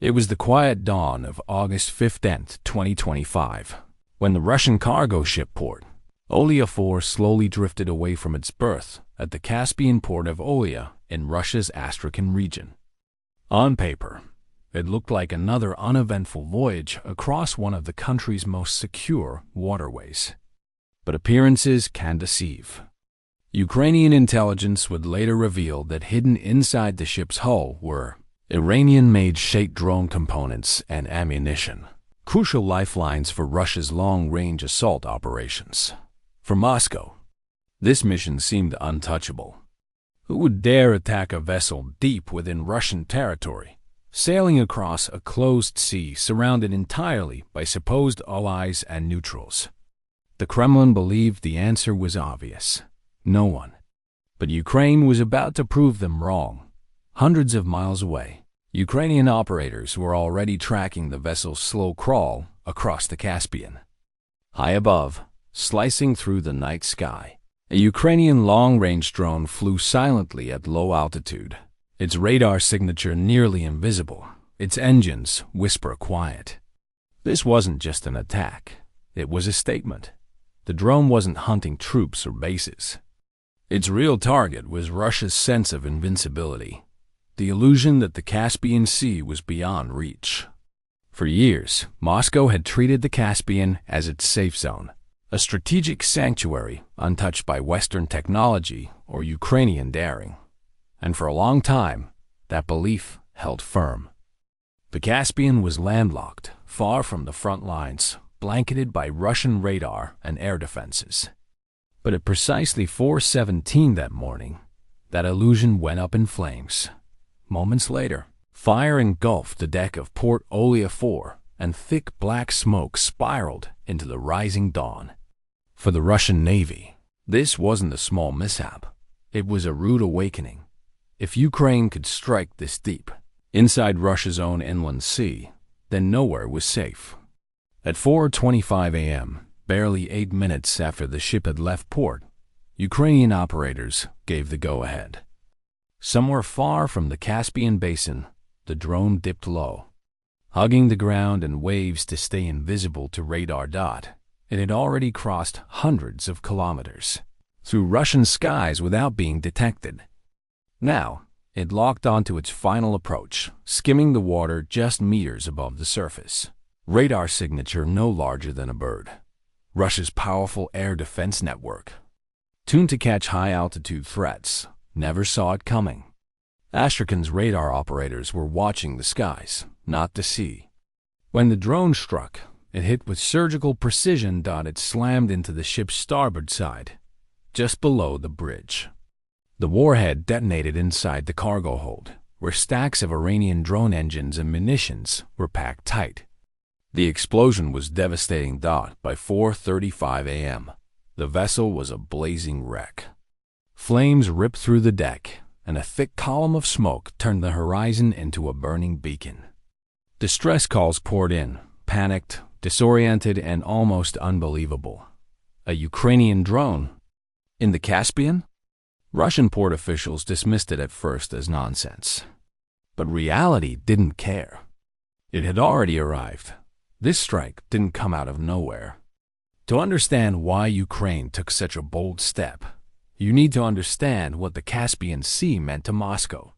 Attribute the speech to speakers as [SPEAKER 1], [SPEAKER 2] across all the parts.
[SPEAKER 1] It was the quiet dawn of August 15th, 2025, when the Russian cargo ship Port Olia-4 slowly drifted away from its berth at the Caspian port of Olia in Russia's Astrakhan region. On paper, it looked like another uneventful voyage across one of the country's most secure waterways. But appearances can deceive. Ukrainian intelligence would later reveal that hidden inside the ship's hull were Iranian-made Shahed drone components and ammunition, crucial lifelines for Russia's long-range assault operations. For Moscow, this mission seemed untouchable. Who would dare attack a vessel deep within Russian territory, sailing across a closed sea surrounded entirely by supposed allies and neutrals? The Kremlin believed the answer was obvious: no one. But Ukraine was about to prove them wrong. Hundreds of miles away, Ukrainian operators were already tracking the vessel's slow crawl across the Caspian. High above, slicing through the night sky, a Ukrainian long-range drone flew silently at low altitude, its radar signature nearly invisible, its engines whisper quiet. This wasn't just an attack, it was a statement. The drone wasn't hunting troops or bases. Its real target was Russia's sense of invincibility, the illusion that the Caspian Sea was beyond reach. For years, Moscow had treated the Caspian as its safe zone, a strategic sanctuary untouched by Western technology or Ukrainian daring. And for a long time, that belief held firm. The Caspian was landlocked, far from the front lines, blanketed by Russian radar and air defenses. But at precisely 4:17 that morning, that illusion went up in flames. Moments later, fire engulfed the deck of Port Olia-4, and thick black smoke spiraled into the rising dawn. For the Russian Navy, this wasn't a small mishap. It was a rude awakening. If Ukraine could strike this deep, inside Russia's own inland sea, then nowhere was safe. At 4:25 a.m., barely 8 minutes after the ship had left port, Ukrainian operators gave the go-ahead. Somewhere far from the Caspian basin, the drone dipped low. Hugging the ground in waves to stay invisible to radar dot, it had already crossed hundreds of kilometers through Russian skies without being detected. Now, it locked onto its final approach, skimming the water just meters above the surface. Radar signature no larger than a bird. Russia's powerful air defense network, tuned to catch high-altitude threats, never saw it coming. Astrakhan's radar operators were watching the skies, not the sea. When the drone struck, it hit with surgical precision. It slammed into the ship's starboard side, just below the bridge. The warhead detonated inside the cargo hold, where stacks of Iranian drone engines and munitions were packed tight. The explosion was devastating. By 4:35 a.m., the vessel was a blazing wreck. Flames ripped through the deck, and a thick column of smoke turned the horizon into a burning beacon. Distress calls poured in, panicked, disoriented, and almost unbelievable. A Ukrainian drone? In the Caspian? Russian port officials dismissed it at first as nonsense. But reality didn't care. It had already arrived. This strike didn't come out of nowhere. To understand why Ukraine took such a bold step, you need to understand what the Caspian Sea meant to Moscow.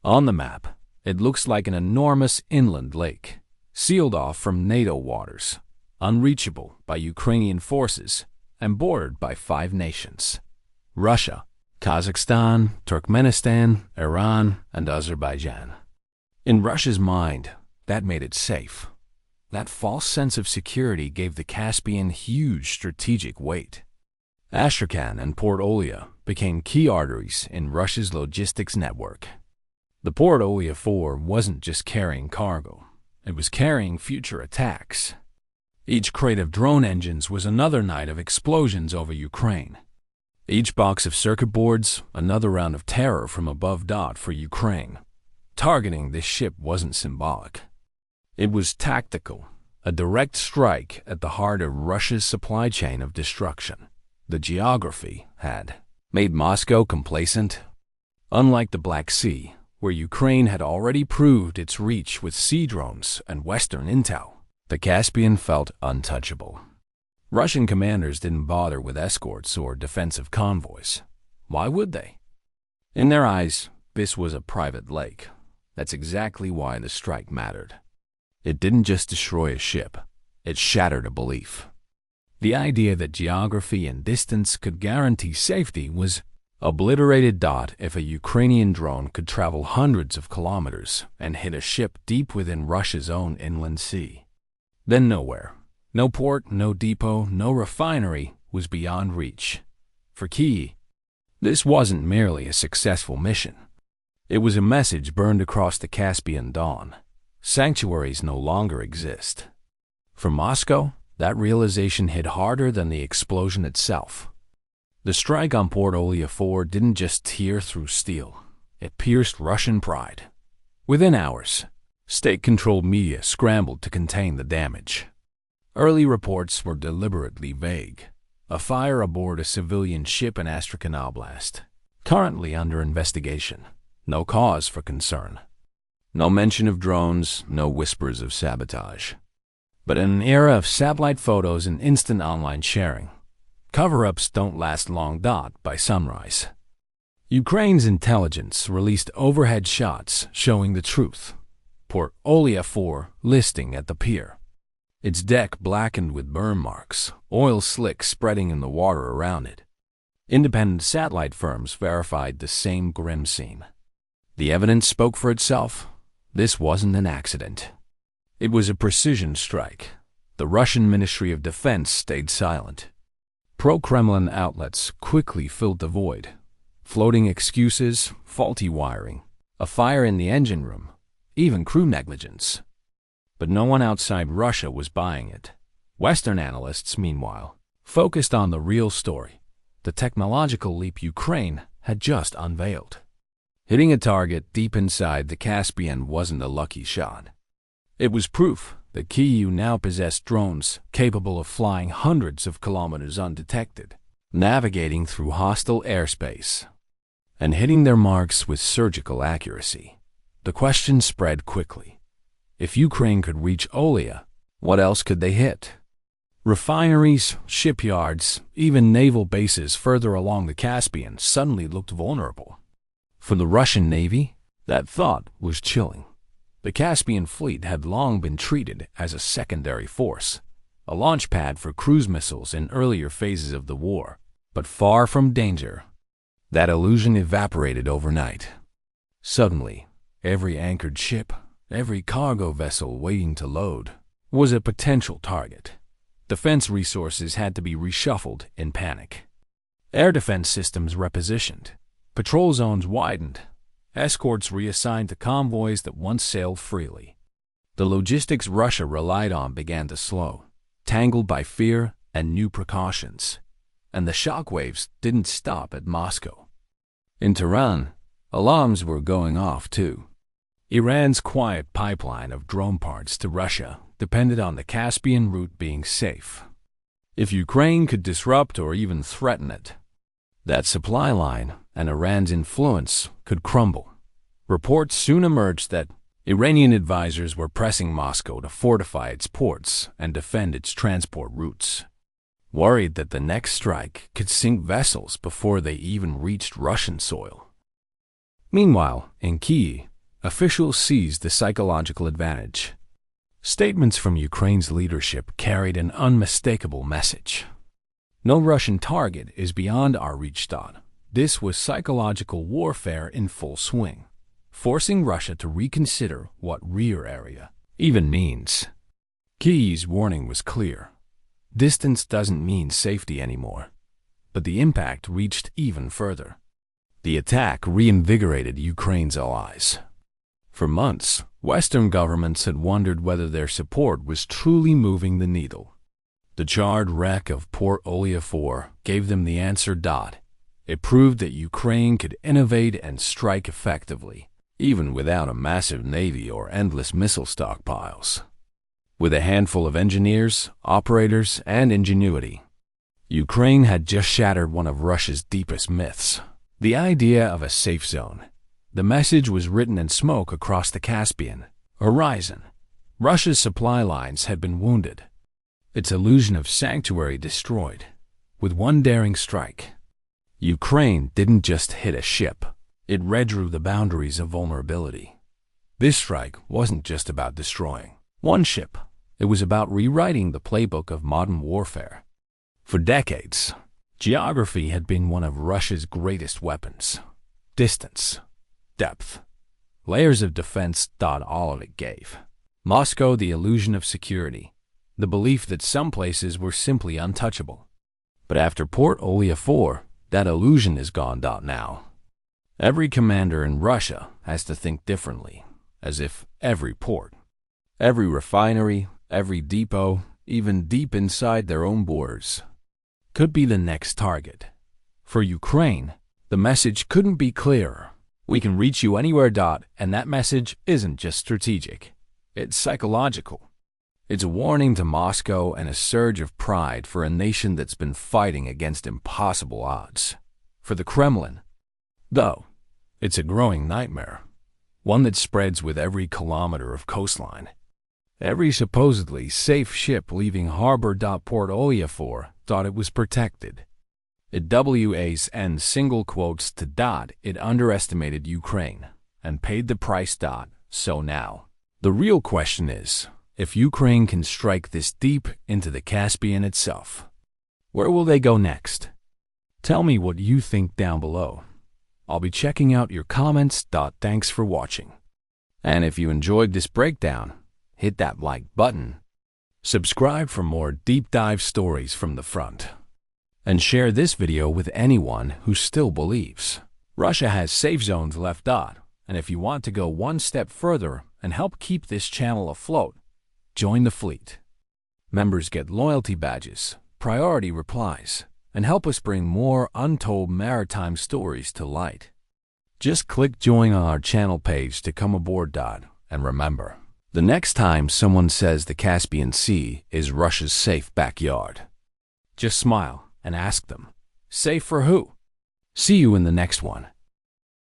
[SPEAKER 1] On the map, it looks like an enormous inland lake, sealed off from NATO waters, unreachable by Ukrainian forces, and bordered by 5 nations: Russia, Kazakhstan, Turkmenistan, Iran, and Azerbaijan. In Russia's mind, that made it safe. That false sense of security gave the Caspian huge strategic weight. Astrakhan and Port Olia became key arteries in Russia's logistics network. The Port Olia-4 wasn't just carrying cargo, it was carrying future attacks. Each crate of drone engines was another night of explosions over Ukraine. Each box of circuit boards, another round of terror from above. For Ukraine, targeting this ship wasn't symbolic. It was tactical, a direct strike at the heart of Russia's supply chain of destruction. The geography had made Moscow complacent. Unlike the Black Sea, where Ukraine had already proved its reach with sea drones and Western intel, the Caspian felt untouchable. Russian commanders didn't bother with escorts or defensive convoys. Why would they? In their eyes, this was a private lake. That's exactly why the strike mattered. It didn't just destroy a ship, it shattered a belief. The idea that geography and distance could guarantee safety was obliterated. If a Ukrainian drone could travel hundreds of kilometers and hit a ship deep within Russia's own inland sea, then nowhere, no port, no depot, no refinery was beyond reach. For Kyiv, this wasn't merely a successful mission. It was a message burned across the Caspian dawn. Sanctuaries no longer exist. For Moscow, that realization hit harder than the explosion itself. The strike on Port Olia-4 didn't just tear through steel. It pierced Russian pride. Within hours, state-controlled media scrambled to contain the damage. Early reports were deliberately vague. A fire aboard a civilian ship in Astrakhan Oblast, currently under investigation. No cause for concern. No mention of drones, no whispers of sabotage. But in an era of satellite photos and instant online sharing, cover-ups don't last long. By sunrise, Ukraine's intelligence released overhead shots showing the truth. Port Olia-4 listing at the pier. Its deck blackened with burn marks, oil slicks spreading in the water around it. Independent satellite firms verified the same grim scene. The evidence spoke for itself. This wasn't an accident. It was a precision strike. The Russian Ministry of Defense stayed silent. Pro-Kremlin outlets quickly filled the void. Floating excuses, faulty wiring, a fire in the engine room, even crew negligence. But no one outside Russia was buying it. Western analysts, meanwhile, focused on the real story, the technological leap Ukraine had just unveiled. Hitting a target deep inside the Caspian wasn't a lucky shot. It was proof that Kyiv now possessed drones capable of flying hundreds of kilometers undetected, navigating through hostile airspace, and hitting their marks with surgical accuracy. The question spread quickly. If Ukraine could reach Olia, what else could they hit? Refineries, shipyards, even naval bases further along the Caspian suddenly looked vulnerable. For the Russian Navy, that thought was chilling. The Caspian Fleet had long been treated as a secondary force, a launch pad for cruise missiles in earlier phases of the war, but far from danger. That illusion evaporated overnight. Suddenly, every anchored ship, every cargo vessel waiting to load, was a potential target. Defense resources had to be reshuffled in panic. Air defense systems repositioned. Patrol zones widened. Escorts reassigned to convoys that once sailed freely. The logistics Russia relied on began to slow, tangled by fear and new precautions. And the shockwaves didn't stop at Moscow. In Tehran, alarms were going off too. Iran's quiet pipeline of drone parts to Russia depended on the Caspian route being safe. If Ukraine could disrupt or even threaten it, that supply line and Iran's influence could crumble. Reports soon emerged that Iranian advisors were pressing Moscow to fortify its ports and defend its transport routes, worried that the next strike could sink vessels before they even reached Russian soil. Meanwhile, in Kyiv, officials seized the psychological advantage. Statements from Ukraine's leadership carried an unmistakable message. No Russian target is beyond our reach. This was psychological warfare in full swing, forcing Russia to reconsider what rear area even means. Kyiv's warning was clear. Distance doesn't mean safety anymore. But the impact reached even further. The attack reinvigorated Ukraine's allies. For months, Western governments had wondered whether their support was truly moving the needle. The charred wreck of Port Olia-4 gave them the answer. It proved that Ukraine could innovate and strike effectively, even without a massive navy or endless missile stockpiles. With a handful of engineers, operators, and ingenuity, Ukraine had just shattered one of Russia's deepest myths, the idea of a safe zone. The message was written in smoke across the Caspian horizon. Russia's supply lines had been wounded, its illusion of sanctuary destroyed. With one daring strike, Ukraine didn't just hit a ship, it redrew the boundaries of vulnerability. This strike wasn't just about destroying one ship, it was about rewriting the playbook of modern warfare. For decades, geography had been one of Russia's greatest weapons. Distance, depth, layers of defense, all of it gave Moscow the illusion of security, the belief that some places were simply untouchable. But after Port Olia-4, that illusion is gone. Now, every commander in Russia has to think differently, as if every port, every refinery, every depot, even deep inside their own borders, could be the next target. For Ukraine, the message couldn't be clearer. We can reach you anywhere. And that message isn't just strategic, it's psychological. It's a warning to Moscow and a surge of pride for a nation that's been fighting against impossible odds. For the Kremlin, though, it's a growing nightmare, one that spreads with every kilometer of coastline. Every supposedly safe ship leaving harbor. Port Olia-4 thought it was protected. It was single quotes to it underestimated Ukraine and paid the price. So now, the real question is, if Ukraine can strike this deep into the Caspian itself, where will they go next? Tell me what you think down below. I'll be checking out your comments. Thanks for watching. And if you enjoyed this breakdown, hit that like button, subscribe for more deep dive stories from the front, and share this video with anyone who still believes Russia has safe zones left. And if you want to go one step further and help keep this channel afloat, join the fleet. Members get loyalty badges, priority replies, and help us bring more untold maritime stories to light. Just click join on our channel page to come aboard. And remember, the next time someone says the Caspian Sea is Russia's safe backyard, just smile and ask them, safe for who? See you in the next one.